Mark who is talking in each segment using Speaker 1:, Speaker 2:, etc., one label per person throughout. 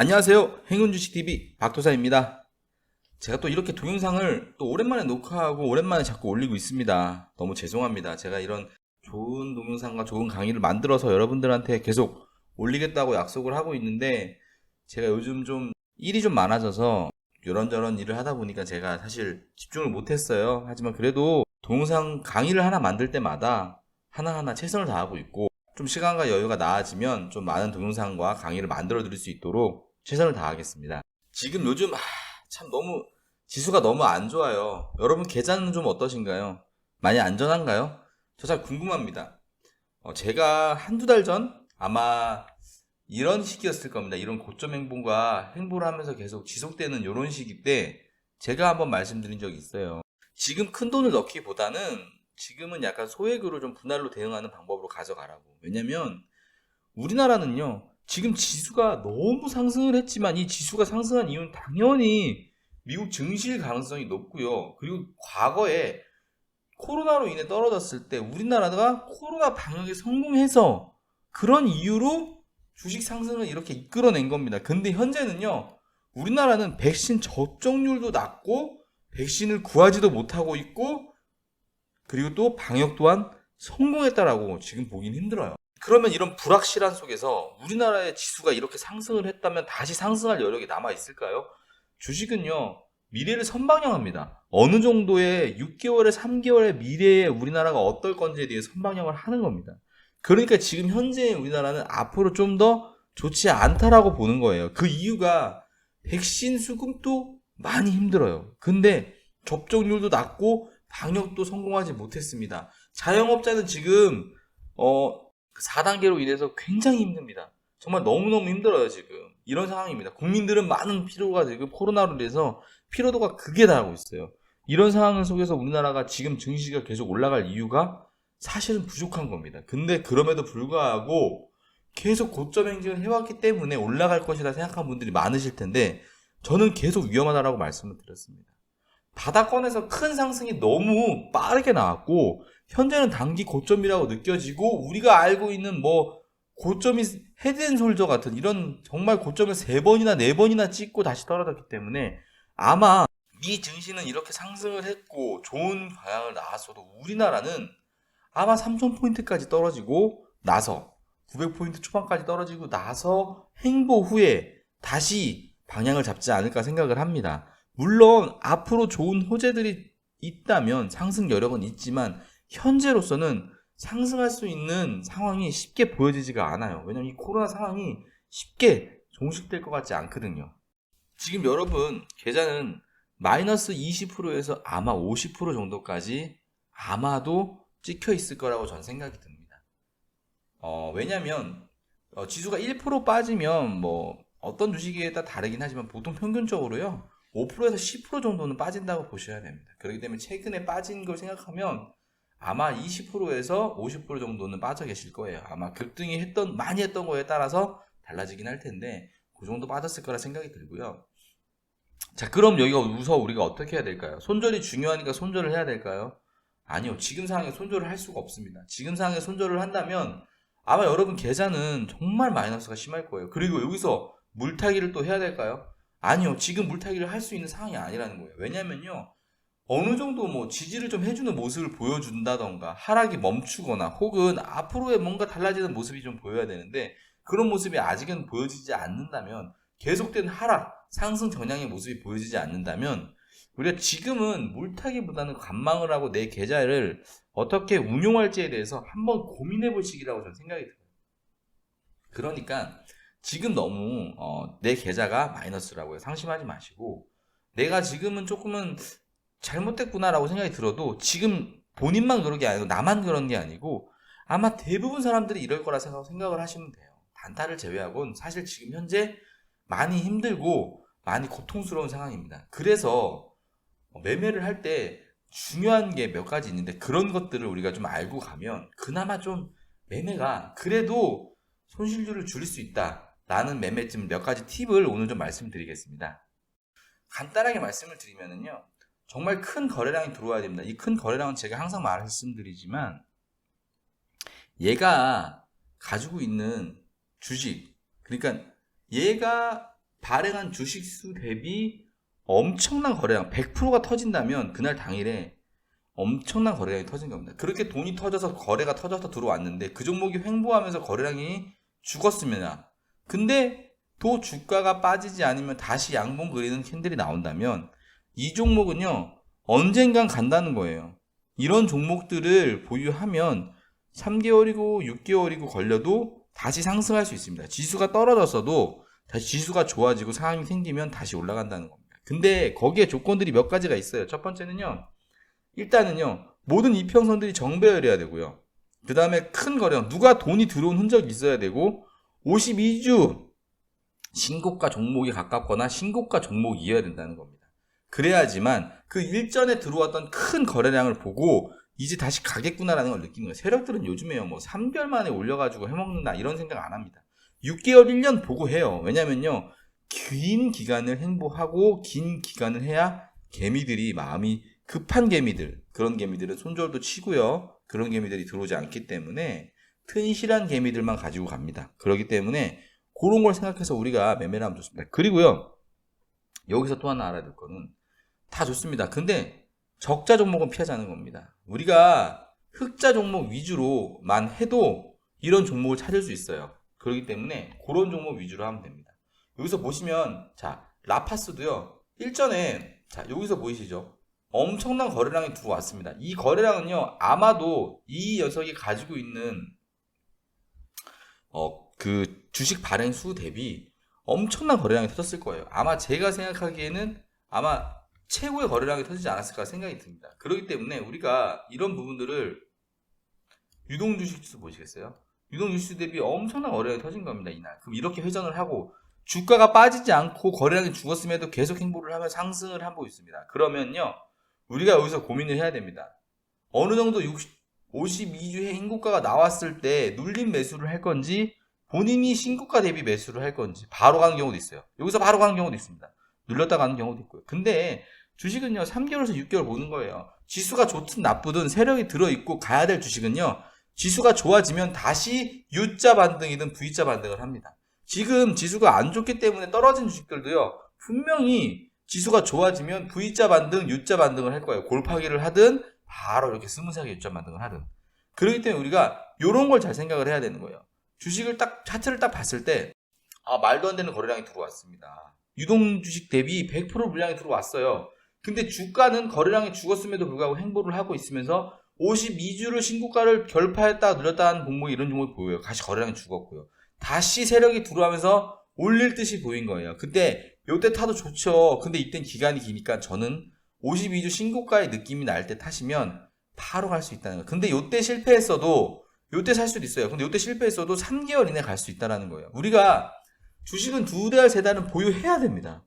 Speaker 1: 안녕하세요. 행운주식TV 박도사입니다. 제가 또 이렇게 동영상을 또 오랜만에 녹화하고 오랜만에 자꾸 올리고 있습니다. 너무 죄송합니다. 제가 이런 좋은 동영상과 좋은 강의를 만들어서 여러분들한테 계속 올리겠다고 약속을 하고 있는데 제가 요즘 좀 일이 좀 많아져서 이런저런 일을 하다 보니까 제가 사실 집중을 못했어요. 하지만 그래도 동영상 강의를 하나 만들 때마다 하나하나 최선을 다하고 있고 좀 시간과 여유가 나아지면 좀 많은 동영상과 강의를 만들어 드릴 수 있도록 최선을 다하겠습니다. 지금 요즘 참 너무 지수가 너무 안 좋아요. 여러분 계좌는 좀 어떠신가요? 많이 안전한가요? 저 잘 궁금합니다. 제가 한두 달 전 아마 이런 시기였을 겁니다. 이런 고점 행보가 행보를 하면서 계속 지속되는 이런 시기 때 제가 한번 말씀드린 적이 있어요. 지금 큰 돈을 넣기보다는 지금은 약간 소액으로 좀 분할로 대응하는 방법으로 가져가라고. 왜냐면 우리나라는요, 지금 지수가 너무 상승을 했지만 이 지수가 상승한 이유는 당연히 미국 증시일 가능성이 높고요. 그리고 과거에 코로나로 인해 떨어졌을 때 우리나라가 코로나 방역에 성공해서 그런 이유로 주식 상승을 이렇게 이끌어낸 겁니다. 근데 현재는요, 우리나라는 백신 접종률도 낮고 백신을 구하지도 못하고 있고 그리고 또 방역 또한 성공했다라고 지금 보긴 힘들어요. 그러면 이런 불확실한 속에서 우리나라의 지수가 이렇게 상승을 했다면 다시 상승할 여력이 남아 있을까요? 주식은요, 미래를 선방향합니다. 어느 정도의 6개월에 3개월의 미래에 우리나라가 어떨 건지에 대해 선방향을 하는 겁니다. 그러니까 지금 현재 우리나라는 앞으로 좀 더 좋지 않다라고 보는 거예요. 그 이유가 백신 수급도 많이 힘들어요. 근데 접종률도 낮고 방역도 성공하지 못했습니다. 자영업자는 지금 4단계로 인해서 굉장히 힘듭니다. 정말 너무너무 힘들어요, 지금. 이런 상황입니다. 국민들은 많은 피로가 지금 코로나로 인해서 피로도가 극에 달하고 있어요. 이런 상황 속에서 우리나라가 지금 증시가 계속 올라갈 이유가 사실은 부족한 겁니다. 근데 그럼에도 불구하고 계속 고점 행진을 해왔기 때문에 올라갈 것이다 생각한 분들이 많으실 텐데 저는 계속 위험하다라고 말씀을 드렸습니다. 바닥권에서 큰 상승이 너무 빠르게 나왔고 현재는 단기 고점이라고 느껴지고 우리가 알고 있는 뭐 고점이 헤드앤솔저 같은 이런 정말 고점을 3번이나 4번이나 찍고 다시 떨어졌기 때문에 아마 미 증시는 이렇게 상승을 했고 좋은 방향을 나왔어도 우리나라는 아마 3000포인트까지 떨어지고 나서 900포인트 초반까지 떨어지고 나서 행보 후에 다시 방향을 잡지 않을까 생각을 합니다. 물론 앞으로 좋은 호재들이 있다면 상승 여력은 있지만 현재로서는 상승할 수 있는 상황이 쉽게 보여지지가 않아요. 왜냐면 이 코로나 상황이 쉽게 종식될 것 같지 않거든요. 지금 여러분 계좌는 마이너스 20%에서 아마 50% 정도까지 아마도 찍혀 있을 거라고 저는 생각이 듭니다. 왜냐면 지수가 1% 빠지면 뭐 어떤 주식에 따라 다르긴 하지만 보통 평균적으로요 5%에서 10% 정도는 빠진다고 보셔야 됩니다. 그렇기 때문에 최근에 빠진 걸 생각하면 아마 20%에서 50% 정도는 빠져 계실 거예요. 아마 급등이 많이 했던 거에 따라서 달라지긴 할 텐데 그 정도 빠졌을 거라 생각이 들고요. 자, 그럼 여기가 우리가 어떻게 해야 될까요? 손절이 중요하니까 손절을 해야 될까요? 아니요. 지금 상황에 손절을 할 수가 없습니다. 지금 상황에 손절을 한다면 아마 여러분 계좌는 정말 마이너스가 심할 거예요. 그리고 여기서 물타기를 또 해야 될까요? 아니요. 지금 물타기를 할 수 있는 상황이 아니라는 거예요. 왜냐면요. 어느 정도 뭐 지지를 좀 해주는 모습을 보여준다던가 하락이 멈추거나 혹은 앞으로의 뭔가 달라지는 모습이 좀 보여야 되는데 그런 모습이 아직은 보여지지 않는다면 계속된 하락, 상승 전향의 모습이 보여지지 않는다면 우리가 지금은 물타기보다는 관망을 하고 내 계좌를 어떻게 운용할지에 대해서 한번 고민해 볼 시기라고 저는 생각이 들어요. 그러니까 지금 너무 내 계좌가 마이너스라고요. 상심하지 마시고 내가 지금은 조금은 잘못됐구나라고 생각이 들어도 지금 본인만 그런 게 아니고 나만 그런 게 아니고 아마 대부분 사람들이 이럴 거라 생각을 하시면 돼요. 단타를 제외하고는 사실 지금 현재 많이 힘들고 많이 고통스러운 상황입니다. 그래서 매매를 할 때 중요한 게 몇 가지 있는데 그런 것들을 우리가 좀 알고 가면 그나마 좀 매매가 그래도 손실률을 줄일 수 있다라는 매매 좀 몇 가지 팁을 오늘 좀 말씀드리겠습니다. 간단하게 말씀을 드리면은요. 정말 큰 거래량이 들어와야 됩니다. 이 큰 거래량은 제가 항상 말씀드리지만 얘가 가지고 있는 주식 그러니까 얘가 발행한 주식수 대비 엄청난 거래량, 100%가 터진다면 그날 당일에 엄청난 거래량이 터진 겁니다. 그렇게 돈이 터져서 거래가 터져서 들어왔는데 그 종목이 횡보하면서 거래량이 죽었으면, 근데 또 주가가 빠지지 않으면 다시 양봉 그리는 캔들이 나온다면 이 종목은요 언젠간 간다는 거예요. 이런 종목들을 보유하면 3개월이고 6개월이고 걸려도 다시 상승할 수 있습니다. 지수가 떨어졌어도 다시 지수가 좋아지고 상황이 생기면 다시 올라간다는 겁니다. 근데 거기에 조건들이 몇 가지가 있어요. 첫 번째는요, 일단은요 모든 이평선들이 정배열해야 되고요. 그 다음에 큰 거래량, 누가 돈이 들어온 흔적이 있어야 되고 52주 신고가 종목이 가깝거나 신고가 종목이어야 된다는 겁니다. 그래야지만 그 일전에 들어왔던 큰 거래량을 보고 이제 다시 가겠구나라는 걸 느끼는 거예요. 세력들은 요즘에요 뭐 3개월 만에 올려가지고 해먹는다 이런 생각 안 합니다. 6개월 1년 보고 해요. 왜냐면요 긴 기간을 행보하고 긴 기간을 해야 개미들이, 마음이 급한 개미들, 그런 개미들은 손절도 치고요, 그런 개미들이 들어오지 않기 때문에 튼실한 개미들만 가지고 갑니다. 그렇기 때문에 그런 걸 생각해서 우리가 매매를 하면 좋습니다. 그리고요 여기서 또 하나 알아야 될 거는, 다 좋습니다. 근데 적자 종목은 피하자는 겁니다. 우리가 흑자 종목 위주로만 해도 이런 종목을 찾을 수 있어요. 그렇기 때문에 그런 종목 위주로 하면 됩니다. 여기서 보시면, 자, 라파스도요 일전에, 자, 여기서 보이시죠? 엄청난 거래량이 들어왔습니다. 이 거래량은요 아마도 이 녀석이 가지고 있는 그 주식 발행 수 대비 엄청난 거래량이 터졌을 거예요. 아마 제가 생각하기에는 아마 최고의 거래량이 터지지 않았을까 생각이 듭니다. 그렇기 때문에 우리가 이런 부분들을, 유동주식수 보시겠어요? 유동주식수 대비 엄청난 거래량이 터진 겁니다, 이날. 그럼 이렇게 회전을 하고 주가가 빠지지 않고 거래량이 죽었음에도 계속 행보를 하면 상승을 하고 있습니다. 그러면요 우리가 여기서 고민을 해야 됩니다. 어느 정도 52주의 행고가가 나왔을 때 눌림 매수를 할 건지, 본인이 신고가 대비 매수를 할 건지 바로 가는 경우도 있어요. 여기서 바로 가는 경우도 있습니다. 눌렸다 가는 경우도 있고요. 근데 주식은요 3개월에서 6개월 보는 거예요. 지수가 좋든 나쁘든 세력이 들어있고 가야 될 주식은요 지수가 좋아지면 다시 U자 반등이든 V자 반등을 합니다. 지금 지수가 안 좋기 때문에 떨어진 주식들도요 분명히 지수가 좋아지면 V자 반등, U자 반등을 할 거예요. 골파기를 하든 바로 이렇게 스무스하게 U자 반등을 하든. 그렇기 때문에 우리가 이런 걸 잘 생각을 해야 되는 거예요. 주식을 딱, 차트를 딱 봤을 때, 아, 말도 안 되는 거래량이 들어왔습니다. 유동주식 대비 100% 물량이 들어왔어요. 근데 주가는 거래량이 죽었음에도 불구하고 행보를 하고 있으면서 52주를 신고가를 결파했다 눌렸다 하는 종목이, 이런 종목이 보여요. 다시 거래량이 죽었고요. 다시 세력이 들어오면서 올릴 듯이 보인 거예요. 근데 요때 타도 좋죠. 근데 이땐 기간이 기니까 저는 52주 신고가의 느낌이 날 때 타시면 바로 갈 수 있다는 거예요. 근데 요때 실패했어도 요때 살 수도 있어요. 근데 요때 실패했어도 3개월 이내 갈 수 있다는 거예요. 우리가 주식은 2달, 3달은 보유해야 됩니다.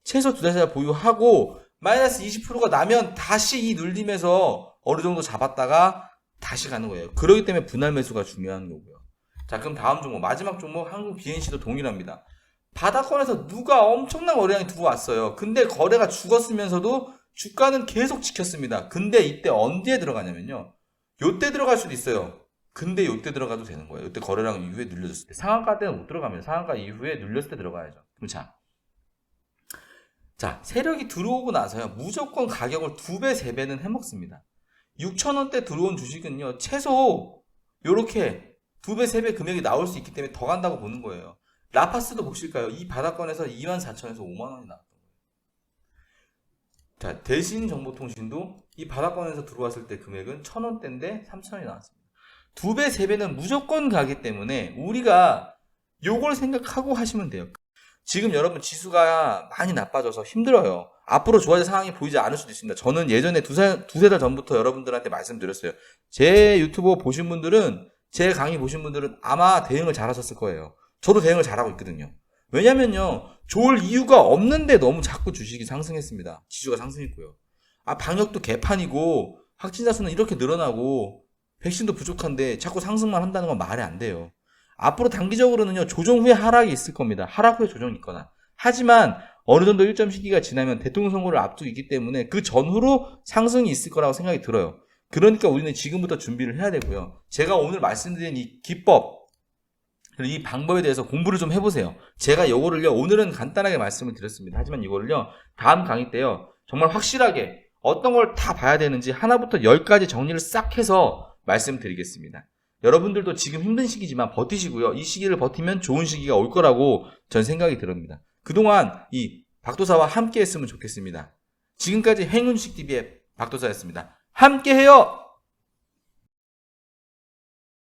Speaker 1: 최소 2달, 3달 보유하고 마이너스 20%가 나면 다시 이 눌림에서 어느 정도 잡았다가 다시 가는 거예요. 그렇기 때문에 분할 매수가 중요한 거고요. 자, 그럼 다음 종목, 마지막 종목 한국 BNC도 동일합니다. 바닥권에서 누가 엄청난 거래량이 들어왔어요. 근데 거래가 죽었으면서도 주가는 계속 지켰습니다. 근데 이때 언제 들어가냐면요, 요때 들어갈 수도 있어요. 근데 요때 들어가도 되는 거예요. 요때 거래량 이후에 눌려졌을 때. 상한가 때는 못 들어가면 상한가 이후에 눌렸을 때 들어가야죠. 그럼 자, 세력이 들어오고 나서요 무조건 가격을 2배, 3배는 해먹습니다. 6,000원대 들어온 주식은요 최소 요렇게 2배, 3배 금액이 나올 수 있기 때문에 더 간다고 보는 거예요. 라파스도 보실까요? 이 바닥권에서 24,000원에서 5만원이 나왔던 거예요. 자, 대신정보통신도 이 바닥권에서 들어왔을 때 금액은 1,000원대인데 3,000원이 나왔습니다. 2배, 3배는 무조건 가기 때문에 우리가 요걸 생각하고 하시면 돼요. 지금 여러분 지수가 많이 나빠져서 힘들어요. 앞으로 좋아질 상황이 보이지 않을 수도 있습니다. 저는 예전에 두세 달 전부터 여러분들한테 말씀드렸어요. 제 유튜버 보신 분들은, 제 강의 보신 분들은 아마 대응을 잘하셨을 거예요. 저도 대응을 잘하고 있거든요. 왜냐면요 좋을 이유가 없는데 너무 자꾸 주식이 상승했습니다. 지수가 상승했고요. 아, 방역도 개판이고 확진자 수는 이렇게 늘어나고 백신도 부족한데 자꾸 상승만 한다는 건 말이 안 돼요. 앞으로 단기적으로는요 조정 후에 하락이 있을 겁니다. 하락 후에 조정이 있거나. 하지만 어느 정도 일정 시기가 지나면 대통령 선거를 앞두고 있기 때문에 그 전후로 상승이 있을 거라고 생각이 들어요. 그러니까 우리는 지금부터 준비를 해야 되고요. 제가 오늘 말씀드린 이 기법, 그리고 이 방법에 대해서 공부를 좀 해보세요. 제가 요거를요, 오늘은 간단하게 말씀을 드렸습니다. 하지만 이거를요, 다음 강의 때요, 정말 확실하게 어떤 걸 다 봐야 되는지 하나부터 10까지 정리를 싹 해서 말씀드리겠습니다. 여러분들도 지금 힘든 시기지만 버티시고요. 이 시기를 버티면 좋은 시기가 올 거라고 전 생각이 듭니다. 그동안 이 박도사와 함께 했으면 좋겠습니다. 지금까지 행운주식TV의 박도사였습니다. 함께 해요!